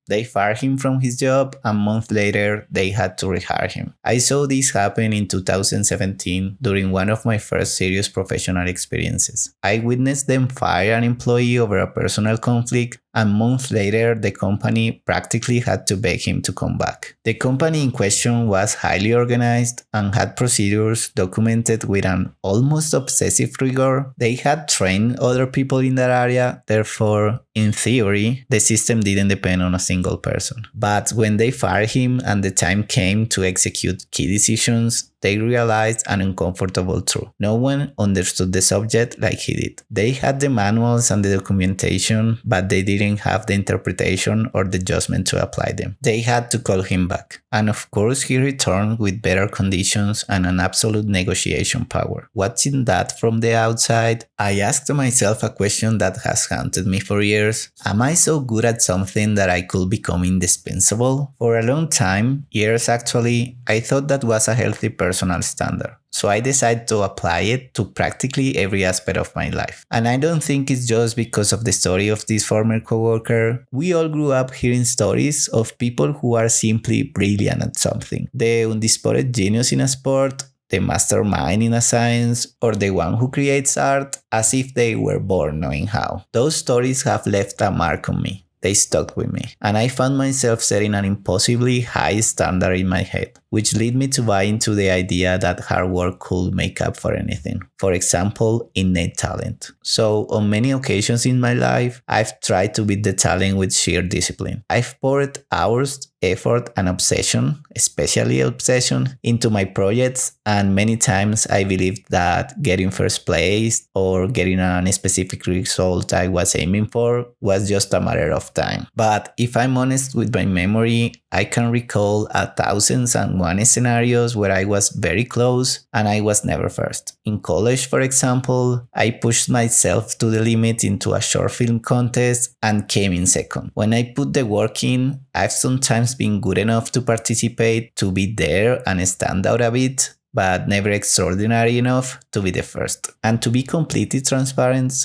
They fired him from his job, and months later, they had to rehire him. I saw this happen in 2017 during one of my first serious professional experiences. I witnessed them fire an employee over a personal conflict, and months later, the company practically had to beg him to come back. The company in question was highly organized and had procedures documented with an almost obsessive rigor. They had trained other people in that area, therefore, in theory, the system didn't depend on a single person. But when they fired him and the time came to execute key decisions, they realized an uncomfortable truth. No one understood the subject like he did. They had the manuals and the documentation, but they didn't have the interpretation or the judgment to apply them. They had to call him back. And of course, he returned with better conditions and an absolute negotiation power. Watching that from the outside, I asked myself a question that has haunted me for years. Am I so good at something that I could become indispensable? For a long time, years actually, I thought that was a healthy personal standard. So I decided to apply it to practically every aspect of my life. And I don't think it's just because of the story of this former coworker. We all grew up hearing stories of people who are simply brilliant at something. The undisputed genius in a sport, the mastermind in a science, or the one who creates art as if they were born knowing how. Those stories have left a mark on me. They stuck with me, and I found myself setting an impossibly high standard in my head, which led me to buy into the idea that hard work could make up for anything. For example, innate talent. So on many occasions in my life, I've tried to beat the talent with sheer discipline. I've poured hours, effort, and obsession, especially obsession, into my projects, and many times I believed that getting first place or getting a specific result I was aiming for was just a matter of time. But if I'm honest with my memory, I can recall 1,001 scenarios where I was very close and I was never first. In college, for example, I pushed myself to the limit into a short film contest and came in second. When I put the work in, I've sometimes been good enough to participate, to be there and stand out a bit, but never extraordinary enough to be the first. And to be completely transparent,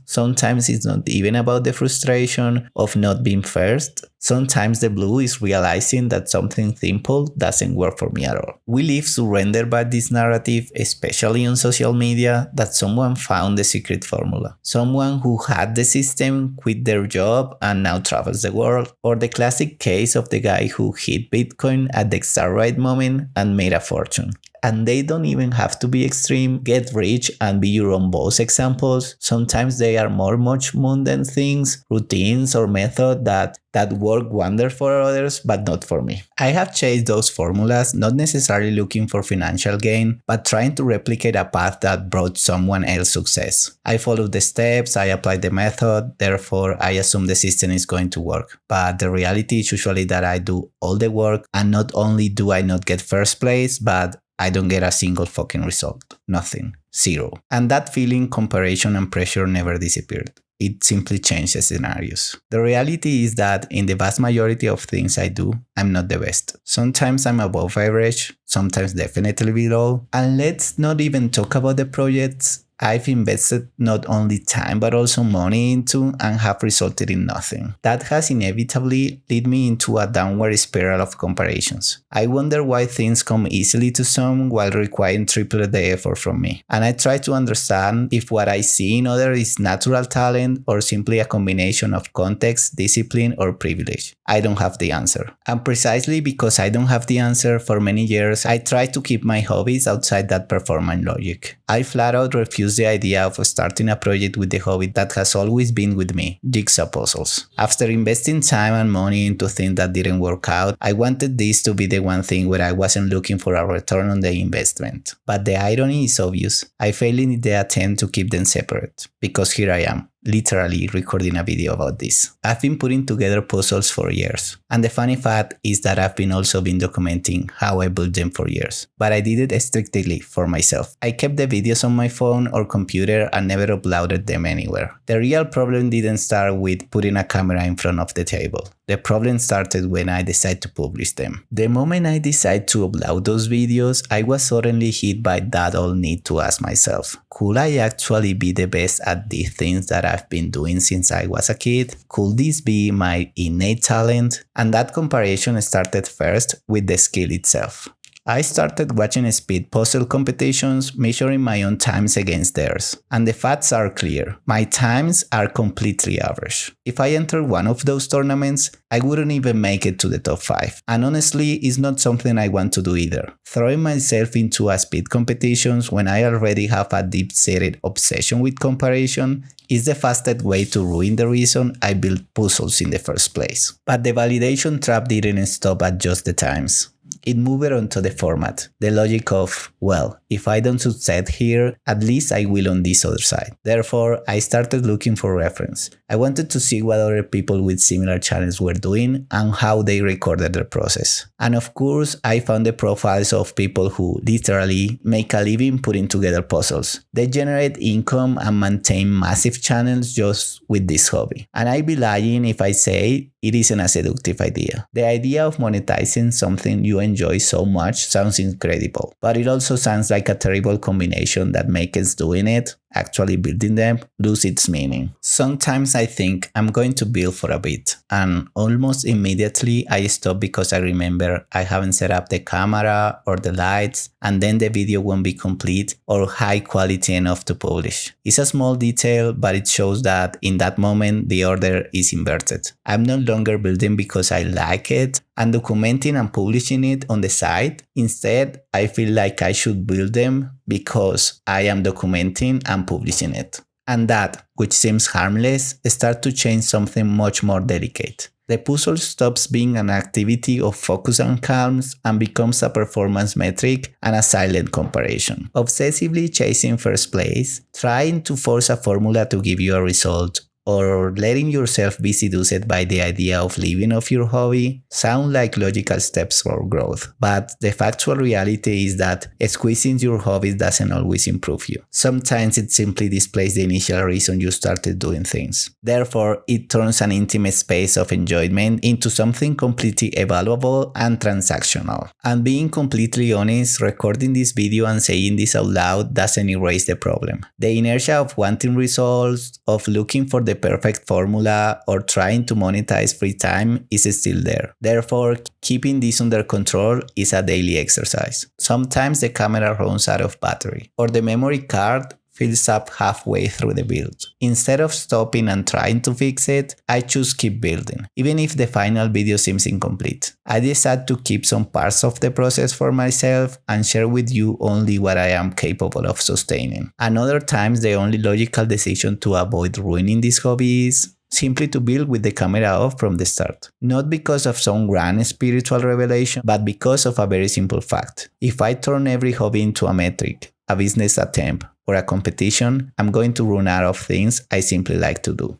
sometimes it's not even about the frustration of not being first. Sometimes the blue is realizing that something simple doesn't work for me at all. We live surrendered by this narrative, especially on social media, that someone found the secret formula. Someone who had the system quit their job and now travels the world. Or the classic case of the guy who hit Bitcoin at the exact right moment and made a fortune. And they don't even have to be extreme, get rich and be your own boss examples. Sometimes they are much mundane things, routines or methods that work wonder for others, but not for me. I have chased those formulas, not necessarily looking for financial gain, but trying to replicate a path that brought someone else success. I follow the steps, I apply the method, therefore I assume the system is going to work. But the reality is usually that I do all the work, and not only do I not get first place, but I don't get a single fucking result. Nothing. Zero. And that feeling, comparison and pressure never disappeared. It simply changed the scenarios. The reality is that in the vast majority of things I do, I'm not the best. Sometimes I'm above average, sometimes definitely below. And let's not even talk about the projects I've invested not only time but also money into and have resulted in nothing. That has inevitably led me into a downward spiral of comparisons. I wonder why things come easily to some while requiring triple the effort from me. And I try to understand if what I see in others is natural talent or simply a combination of context, discipline, or privilege. I don't have the answer. And precisely because I don't have the answer, for many years I tried to keep my hobbies outside that performance logic. I flat out refused the idea of starting a project with the hobby that has always been with me, jigsaw puzzles. After investing time and money into things that didn't work out, I wanted this to be the one thing where I wasn't looking for a return on the investment. But the irony is obvious. I failed in the attempt to keep them separate, because here I am, literally recording a video about this. I've been putting together puzzles for years, and the funny fact is that I've also been documenting how I built them for years, but I did it strictly for myself. I kept the videos on my phone or computer and never uploaded them anywhere. The real problem didn't start with putting a camera in front of the table. The problem started when I decided to publish them. The moment I decided to upload those videos, I was suddenly hit by that old need to ask myself, could I actually be the best at these things that I've been doing since I was a kid? Could this be my innate talent? And that comparison started first with the skill itself. I started watching speed puzzle competitions, measuring my own times against theirs. And the facts are clear. My times are completely average. If I entered one of those tournaments, I wouldn't even make it to the top 5. And honestly, it's not something I want to do either. Throwing myself into a speed competitions when I already have a deep-seated obsession with comparison is the fastest way to ruin the reason I built puzzles in the first place. But the validation trap didn't stop at just the times. It moved on to the format, the logic of, well, if I don't succeed here, at least I will on this other side. Therefore, I started looking for reference. I wanted to see what other people with similar channels were doing and how they recorded their process. And of course, I found the profiles of people who literally make a living putting together puzzles. They generate income and maintain massive channels just with this hobby. And I'd be lying if I say it isn't a seductive idea. The idea of monetizing something you enjoy so much sounds incredible, but it also sounds like a terrible combination that makes doing it, actually building them, lose its meaning. Sometimes I think I'm going to build for a bit, and almost immediately I stop because I remember I haven't set up the camera or the lights, and then the video won't be complete or high quality enough to publish. It's a small detail, but it shows that in that moment the order is inverted. I'm no longer building because I like it and documenting and publishing it on the side. Instead, I feel like I should build them because I am documenting and publishing it. And that, which seems harmless, starts to change something much more delicate. The puzzle stops being an activity of focus and calms and becomes a performance metric and a silent comparison. Obsessively chasing first place, trying to force a formula to give you a result, or letting yourself be seduced by the idea of living off your hobby sound like logical steps for growth. But the factual reality is that squeezing your hobbies doesn't always improve you. Sometimes it simply displays the initial reason you started doing things. Therefore, it turns an intimate space of enjoyment into something completely evaluable and transactional. And being completely honest, recording this video and saying this out loud doesn't erase the problem. The inertia of wanting results, of looking for the perfect formula, or trying to monetize free time is still there. Therefore, keeping this under control is a daily exercise. Sometimes the camera runs out of battery, or the memory card fills up halfway through the build. Instead of stopping and trying to fix it, I choose keep building, even if the final video seems incomplete. I decide to keep some parts of the process for myself and share with you only what I am capable of sustaining. And other times, the only logical decision to avoid ruining this hobby is simply to build with the camera off from the start. Not because of some grand spiritual revelation, but because of a very simple fact. If I turn every hobby into a metric, a business attempt, or a competition, I'm going to run out of things I simply like to do.